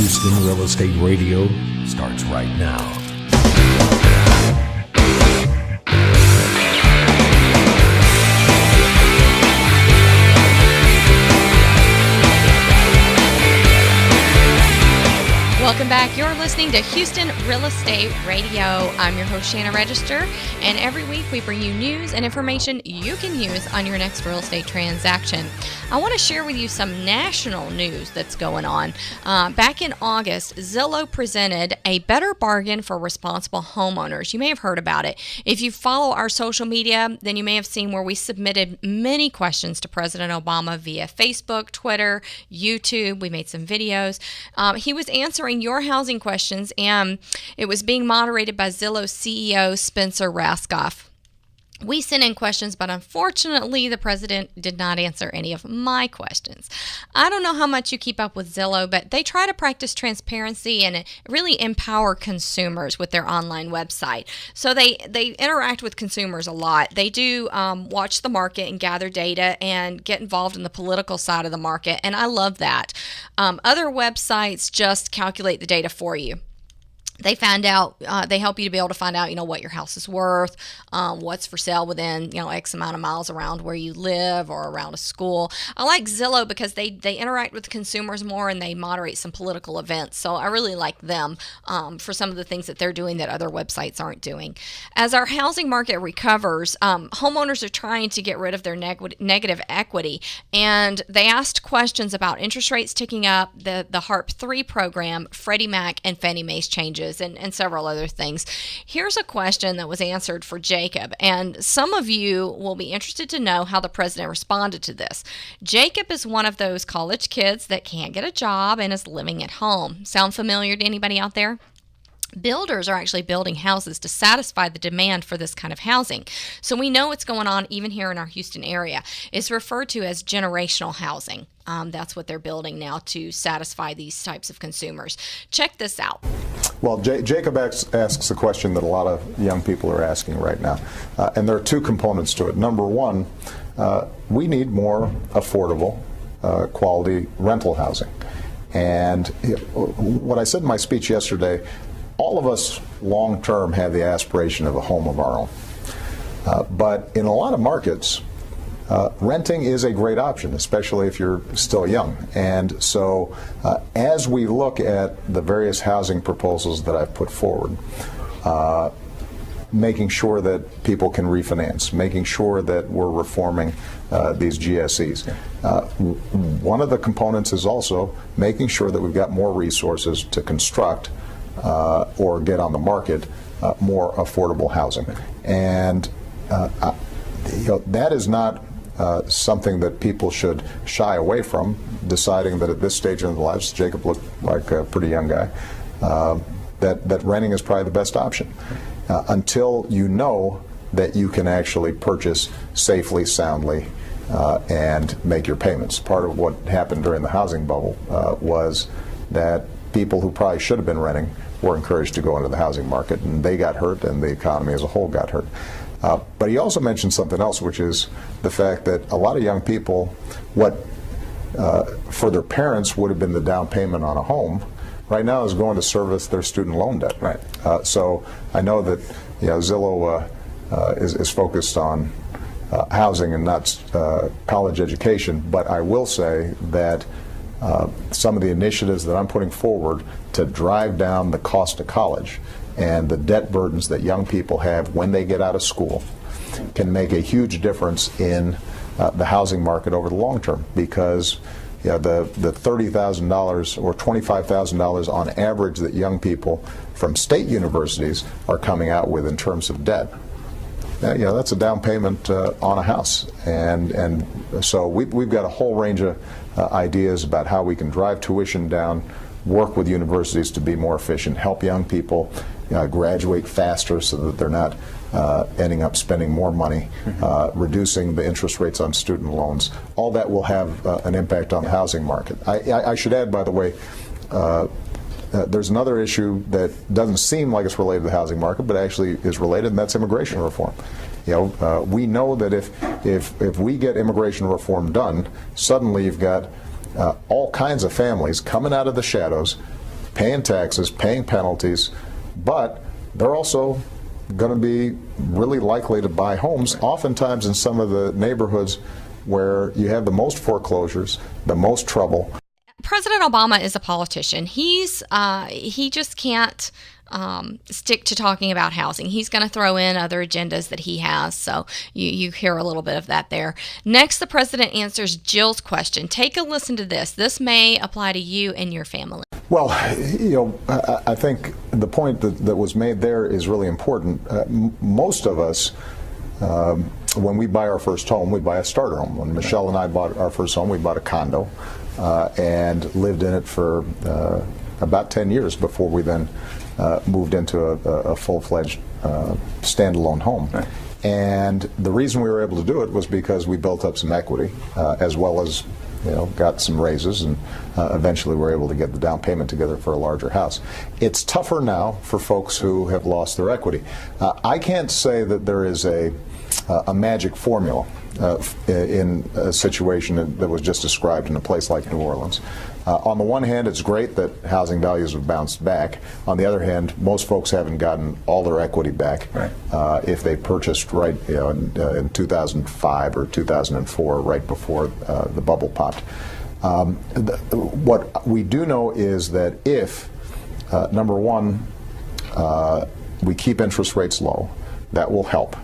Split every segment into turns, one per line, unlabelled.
Houston Real Estate Radio starts right now.
Welcome back. You're listening to Houston Real Estate Radio. I'm your host, Shannon Register, and every week we bring you news and information you can use on your next real estate transaction. I want to share with you some national news that's going on. Back in August, Zillow presented a better bargain for responsible homeowners. You may have heard about it. If you follow our social media, then you may have seen where we submitted many questions to President Obama via Facebook, Twitter, YouTube. We made some videos. He was answering your housing questions, and it was being moderated by Zillow CEO Spencer Rascoff. We sent in questions, but unfortunately, the president did not answer any of my questions. I don't know how much you keep up with Zillow, but they try to practice transparency and really empower consumers with their online website. So they interact with consumers a lot. They do watch the market and gather data and get involved in the political side of the market, and I love that. Other websites just calculate the data for you. They find out, they help you to be able to find out, what your house is worth, what's for sale within, X amount of miles around where you live or around a school. I like Zillow because they interact with consumers more and they moderate some political events. So I really like them for some of the things that they're doing that other websites aren't doing. As our housing market recovers, homeowners are trying to get rid of their negative equity. And they asked questions about interest rates ticking up, the HARP 3 program, Freddie Mac and Fannie Mae's changes, and several other things. Here's a question that was answered for Jacob, and some of you will be interested to know how the president responded to this. Jacob is one of those college kids that can't get a job and is living at home. Sound familiar to anybody out there? Builders are actually building houses to satisfy the demand for this kind of housing. So we know what's going on even here in our Houston area. It's referred to as generational housing. That's what they're building now to satisfy these types of consumers. Check this out.
Well, Jacob asks a question that a lot of young people are asking right now. And there are two components to it. Number one, we need more affordable, quality rental housing. And what I said in my speech yesterday, all of us long-term have the aspiration of a home of our own. But in a lot of markets, renting is a great option, especially if you're still young. And so as we look at the various housing proposals that I've put forward, making sure that people can refinance, making sure that we're reforming these GSEs. One of the components is also making sure that we've got more resources to construct or get on the market more affordable housing. And that is not something that people should shy away from, deciding that at this stage in their lives, Jacob looked like a pretty young guy, that renting is probably the best option. Until you know that you can actually purchase safely, soundly, and make your payments. Part of what happened during the housing bubble was that people who probably should have been renting were encouraged to go into the housing market, and they got hurt, and the economy as a whole got hurt. But he also mentioned something else, which is the fact that a lot of young people, what for their parents would have been the down payment on a home, right now is going to service their student loan debt.
Right.
So I know that Zillow is focused on housing and not college education, but I will say that some of the initiatives that I'm putting forward to drive down the cost of college and the debt burdens that young people have when they get out of school can make a huge difference in the housing market over the long term, because the $30,000 or $25,000 on average that young people from state universities are coming out with in terms of debt, that's a down payment on a house. And so we've got a whole range of ideas about how we can drive tuition down, work with universities to be more efficient, help young people graduate faster so that they're not ending up spending more money, reducing the interest rates on student loans. All that will have an impact on the housing market. I should add, by the way, there's another issue that doesn't seem like it's related to the housing market, but actually is related, and that's immigration reform. We know that if we get immigration reform done, suddenly you've got all kinds of families coming out of the shadows, paying taxes, paying penalties, but they're also going to be really likely to buy homes, oftentimes in some of the neighborhoods where you have the most foreclosures, the most trouble.
President Obama is a politician. He just can't stick to talking about housing. He's going to throw in other agendas that he has. So you hear a little bit of that there. Next, the president answers Jill's question. Take a listen to this. This may apply to you and your family.
Well, I think the point that was made there is really important. Most of us, when we buy our first home, we buy a starter home. When Michelle and I bought our first home, we bought a condo and lived in it for about 10 years before we then moved into a full-fledged standalone home. Right. And the reason we were able to do it was because we built up some equity, as well as got some raises, and eventually were able to get the down payment together for a larger house. It's tougher now for folks who have lost their equity. I can't say that there is a magic formula in a situation that was just described in a place like New Orleans. On the one hand, it's great that housing values have bounced back. On the other hand, most folks haven't gotten all their equity back. Right. If they purchased in 2005 or 2004, right before the bubble popped. What we do know is that if, number one, we keep interest rates low, that will help.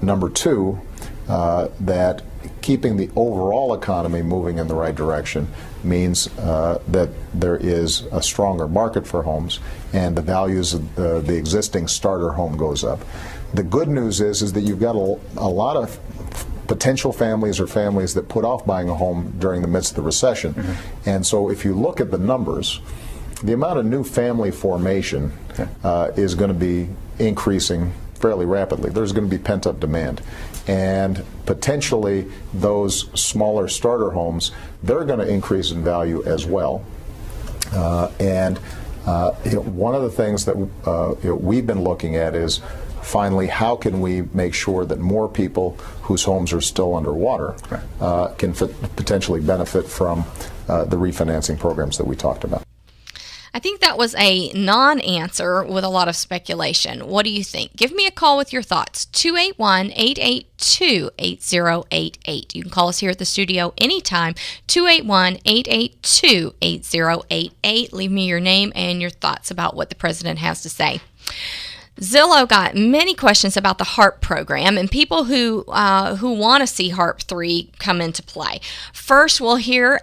Number two, that keeping the overall economy moving in the right direction means that there is a stronger market for homes, and the values of the existing starter home goes up. The good news is that you've got a lot of potential families or families that put off buying a home during the midst of the recession. Mm-hmm. And so if you look at the numbers, the amount of new family formation is going to be increasing fairly rapidly. There's going to be pent-up demand. And potentially those smaller starter homes, they're going to increase in value as well. One of the things that we've been looking at is finally how can we make sure that more people whose homes are still underwater can potentially benefit from the refinancing programs that we talked about.
I think that was a non-answer with a lot of speculation. What do you think? Give me a call with your thoughts. 281-882-8088. You can call us here at the studio anytime. 281-882-8088. Leave me your name and your thoughts about what the president has to say. Zillow got many questions about the HARP program and people who want to see HARP 3 come into play. First, we'll hear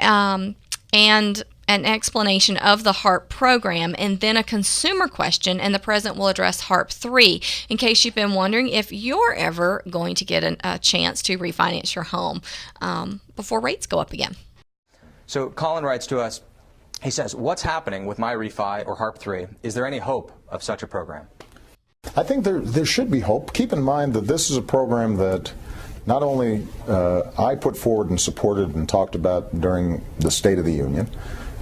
an explanation of the HARP program, and then a consumer question, and the president will address HARP 3 in case you've been wondering if you're ever going to get a chance to refinance your home before rates go up again.
So Colin writes to us, he says, what's happening with my refi or HARP 3? Is there any hope of such a program?
I think there should be hope. Keep in mind that this is a program that not only I put forward and supported and talked about during the State of the Union,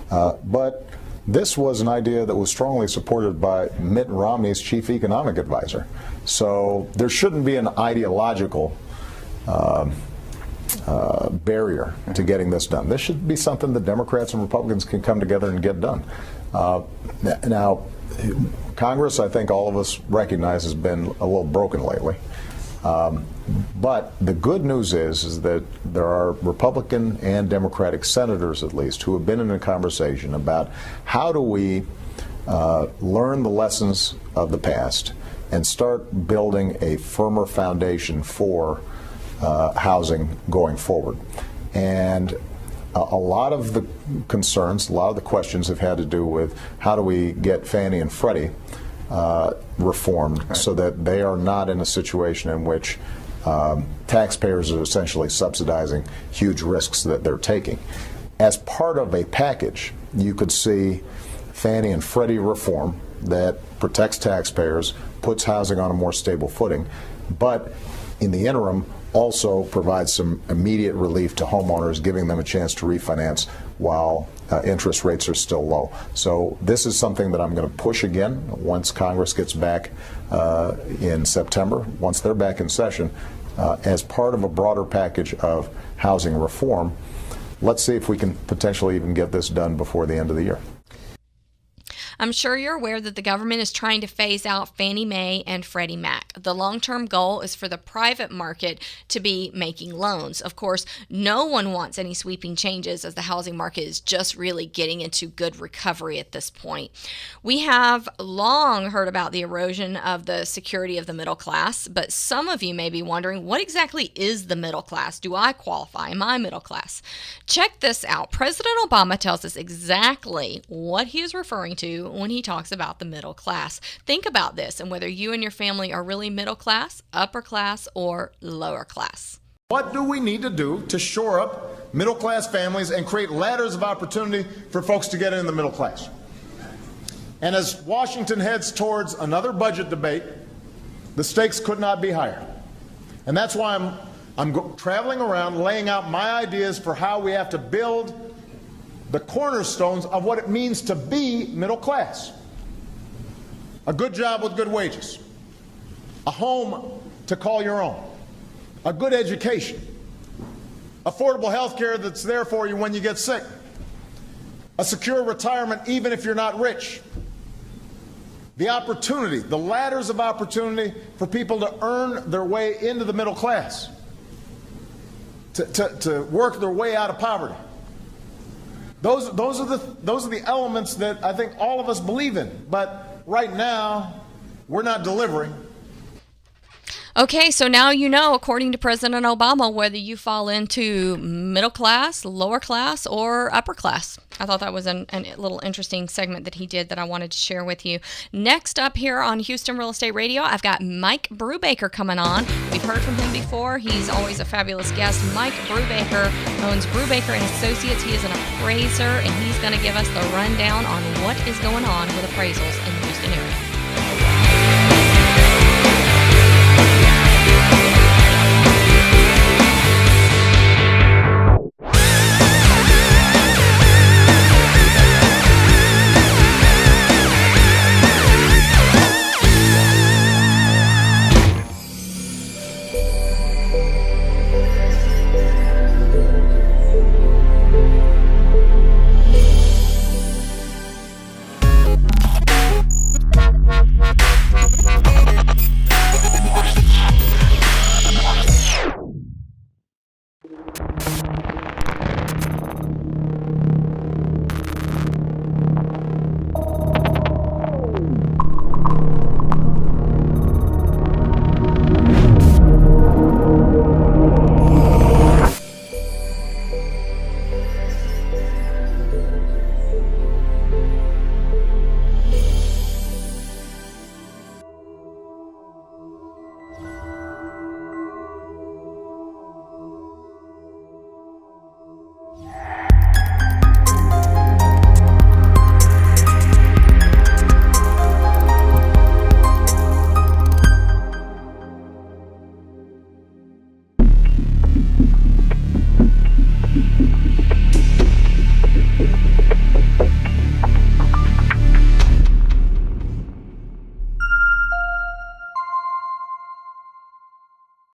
but this was an idea that was strongly supported by Mitt Romney's chief economic advisor. So there shouldn't be an ideological barrier to getting this done. This should be something that Democrats and Republicans can come together and get done. Now, Congress, I think all of us recognize, has been a little broken lately. But the good news is that there are Republican and Democratic senators, at least, who have been in a conversation about how do we learn the lessons of the past and start building a firmer foundation for housing going forward. And a lot of the concerns, a lot of the questions have had to do with how do we get Fannie and Freddie reformed so that they are not in a situation in which taxpayers are essentially subsidizing huge risks that they're taking. As part of a package, you could see Fannie and Freddie reform that protects taxpayers, puts housing on a more stable footing, but in the interim also provides some immediate relief to homeowners, giving them a chance to refinance while interest rates are still low. So this is something that I'm going to push again once Congress gets back in September, once they're back in session, as part of a broader package of housing reform. Let's see if we can potentially even get this done before the end of the year.
I'm sure you're aware that the government is trying to phase out Fannie Mae and Freddie Mac. The long-term goal is for the private market to be making loans. Of course, no one wants any sweeping changes as the housing market is just really getting into good recovery at this point. We have long heard about the erosion of the security of the middle class, but some of you may be wondering, what exactly is the middle class? Do I qualify? Am I middle class? Check this out. President Obama tells us exactly what he is referring to when he talks about the middle class. Think about this and whether you and your family are really middle class, upper class, or lower class.
What do we need to do to shore up middle-class families and create ladders of opportunity for folks to get in the middle class? And as Washington heads towards another budget debate, the stakes could not be higher. And that's why I'm traveling around laying out my ideas for how we have to build the cornerstones of what it means to be middle class. A good job with good wages, a home to call your own, a good education, affordable health care that's there for you when you get sick, a secure retirement even if you're not rich, the opportunity, the ladders of opportunity for people to earn their way into the middle class, to work their way out of poverty. Those are the elements that I think all of us believe in. But right now, we're not delivering.
Okay, so now you know, according to President Obama, whether you fall into middle class, lower class, or upper class. I thought that was a little interesting segment that he did that I wanted to share with you. Next up here on Houston Real Estate Radio, I've got Mike Brubaker coming on. We've heard from him before. He's always a fabulous guest. Mike Brubaker owns Brubaker & Associates. He is an appraiser, and he's going to give us the rundown on what is going on with appraisals in